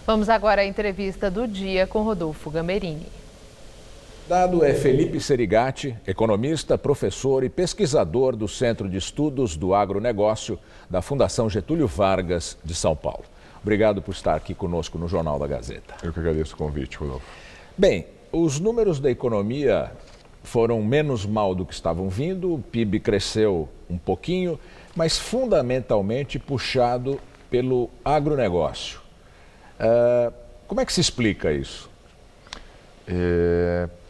Vamos agora à entrevista do dia com Rodolfo Gamberini. Dado é Felipe Serigati, economista, professor e pesquisador do Centro de Estudos do Agronegócio da Fundação Getúlio Vargas de São Paulo. Obrigado por estar aqui conosco no Jornal da Gazeta. Eu que agradeço o convite, Rodolfo. Bem, os números da economia foram menos mal do que estavam vindo, o PIB cresceu um pouquinho, mas fundamentalmente puxado pelo agronegócio. Como é que se explica isso?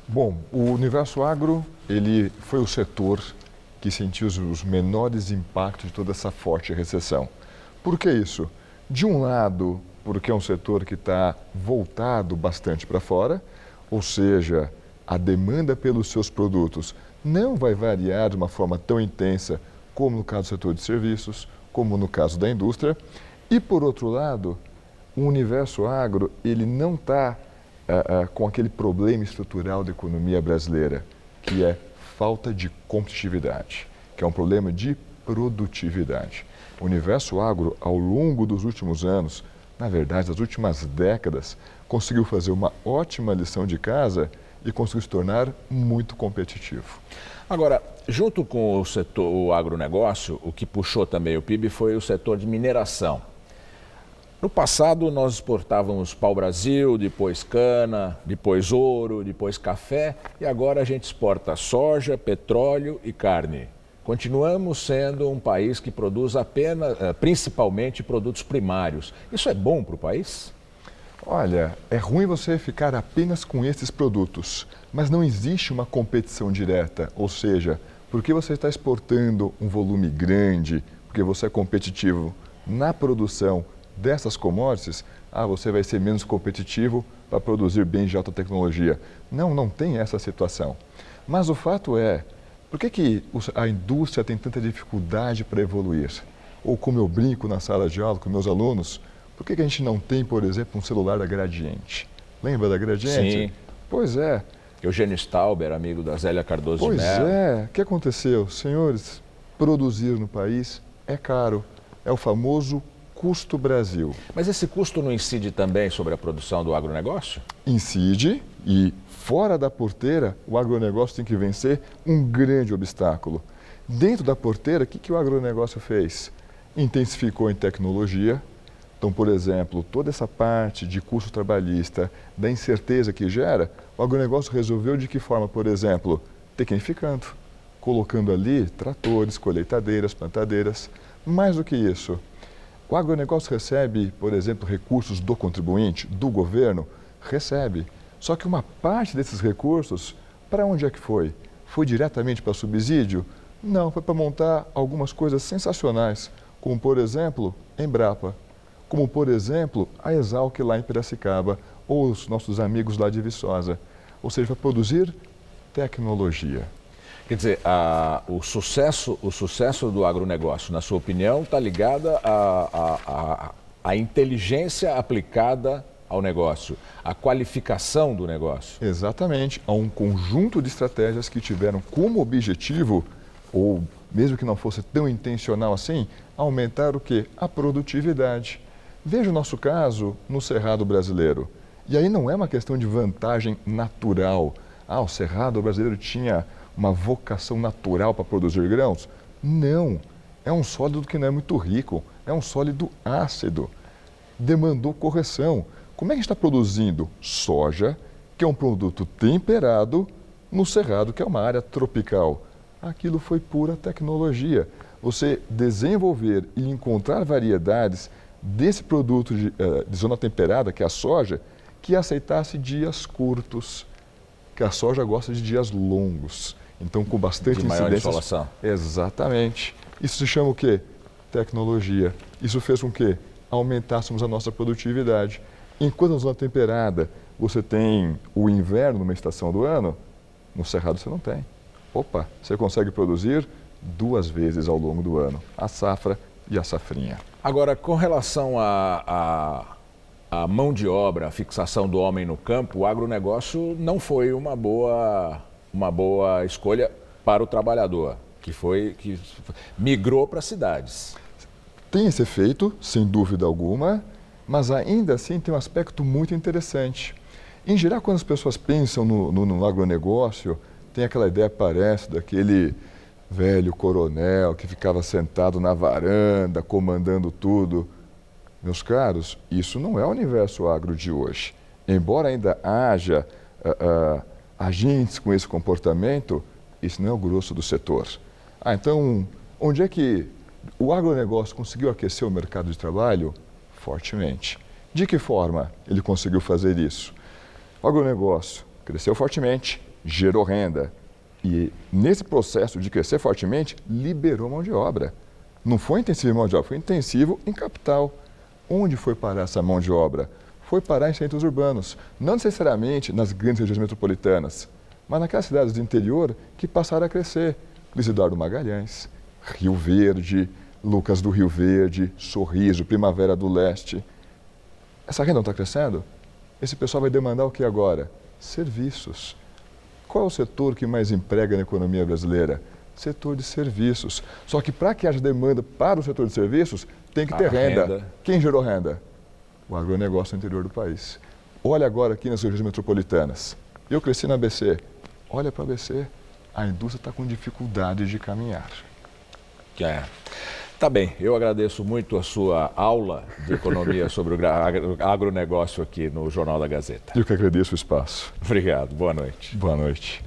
Bom, o universo agro, ele foi o setor que sentiu os menores impactos de toda essa forte recessão. Por que isso? De um lado, porque é um setor que está voltado bastante para fora, ou seja, a demanda pelos seus produtos não vai variar de uma forma tão intensa como no caso do setor de serviços, como no caso da indústria. E, por outro lado, o universo agro, ele não está com aquele problema estrutural da economia brasileira, que é falta de competitividade, que é um problema de produtividade. O universo agro, ao longo dos últimos anos, na verdade, das últimas décadas, conseguiu fazer uma ótima lição de casa e conseguiu se tornar muito competitivo. Agora, junto com o setor, o agronegócio, o que puxou também o PIB foi o setor de mineração. No passado, nós exportávamos pau-brasil, depois cana, depois ouro, depois café e agora a gente exporta soja, petróleo e carne. Continuamos sendo um país que produz principalmente produtos primários. Isso é bom para o país? Olha, é ruim você ficar apenas com esses produtos, mas não existe uma competição direta, ou seja, porque você está exportando um volume grande, porque você é competitivo na produção dessas commodities, você vai ser menos competitivo para produzir bens de alta tecnologia. Não tem essa situação. Mas o fato é, por que a indústria tem tanta dificuldade para evoluir? Ou como eu brinco na sala de aula com meus alunos, por que a gente não tem, por exemplo, um celular da Gradiente? Lembra da Gradiente? Sim. Pois é. Eugênio Stauber, amigo da Zélia Cardoso de Mello. Pois é. O que aconteceu? Senhores, produzir no país é caro. É o famoso custo Brasil. Mas esse custo não incide também sobre a produção do agronegócio? Incide e, fora da porteira, o agronegócio tem que vencer um grande obstáculo. Dentro da porteira, o que o agronegócio fez? Intensificou em tecnologia. Então, por exemplo, toda essa parte de custo trabalhista, da incerteza que gera, o agronegócio resolveu de que forma, por exemplo, tecnificando, colocando ali tratores, colheitadeiras, plantadeiras. Mais do que isso, o agronegócio recebe, por exemplo, recursos do contribuinte, do governo, recebe. Só que uma parte desses recursos, para onde é que foi? Foi diretamente para subsídio? Não, foi para montar algumas coisas sensacionais, como, por exemplo, Embrapa. Como, por exemplo, a Exalc lá em Piracicaba, ou os nossos amigos lá de Viçosa. Ou seja, para produzir tecnologia. Quer dizer, o sucesso do agronegócio, na sua opinião, está ligado à inteligência aplicada ao negócio, à qualificação do negócio. Exatamente, a um conjunto de estratégias que tiveram como objetivo, ou mesmo que não fosse tão intencional assim, aumentar o quê? A produtividade. Veja o nosso caso no Cerrado brasileiro. E aí não é uma questão de vantagem natural. O Cerrado brasileiro tinha uma vocação natural para produzir grãos? Não. É um sólido que não é muito rico. É um sólido ácido. Demandou correção. Como é que a gente está produzindo soja, que é um produto temperado, no Cerrado, que é uma área tropical? Aquilo foi pura tecnologia. Você desenvolver e encontrar variedades desse produto de zona temperada, que é a soja, que aceitasse dias curtos, que a soja gosta de dias longos. Então, com bastante de maior incidência. Insolação. Exatamente. Isso se chama o quê? Tecnologia. Isso fez com que aumentássemos a nossa produtividade. Enquanto na zona temperada você tem o inverno numa estação do ano, no Cerrado você não tem. Você consegue produzir 2 vezes ao longo do ano, a safra e a safrinha. Agora, com relação à mão de obra, a fixação do homem no campo, o agronegócio não foi uma boa escolha para o trabalhador, que migrou para as cidades. Tem esse efeito, sem dúvida alguma, mas ainda assim tem um aspecto muito interessante. Em geral, quando as pessoas pensam no agronegócio, tem aquela ideia, parece, daquele velho coronel que ficava sentado na varanda, comandando tudo. Meus caros, isso não é o universo agro de hoje. Embora ainda haja agentes com esse comportamento, isso não é o grosso do setor. Então, onde é que o agronegócio conseguiu aquecer o mercado de trabalho? Fortemente. De que forma ele conseguiu fazer isso? O agronegócio cresceu fortemente, gerou renda. E nesse processo de crescer fortemente, liberou mão de obra. Não foi intensivo em mão de obra, foi intensivo em capital. Onde foi parar essa mão de obra? Foi parar em centros urbanos. Não necessariamente nas grandes regiões metropolitanas, mas naquelas cidades do interior que passaram a crescer. Luiz Eduardo Magalhães, Rio Verde, Lucas do Rio Verde, Sorriso, Primavera do Leste. Essa renda não está crescendo? Esse pessoal vai demandar o que agora? Serviços. Qual é o setor que mais emprega na economia brasileira? Setor de serviços. Só que para que haja demanda para o setor de serviços, tem que ter renda. Quem gerou renda? O agronegócio no interior do país. Olha agora aqui nas regiões metropolitanas. Eu cresci na ABC. Olha para a ABC. A indústria está com dificuldade de caminhar. Tá bem, eu agradeço muito a sua aula de economia sobre o agronegócio aqui no Jornal da Gazeta. Eu que agradeço o espaço. Obrigado, boa noite. Boa noite.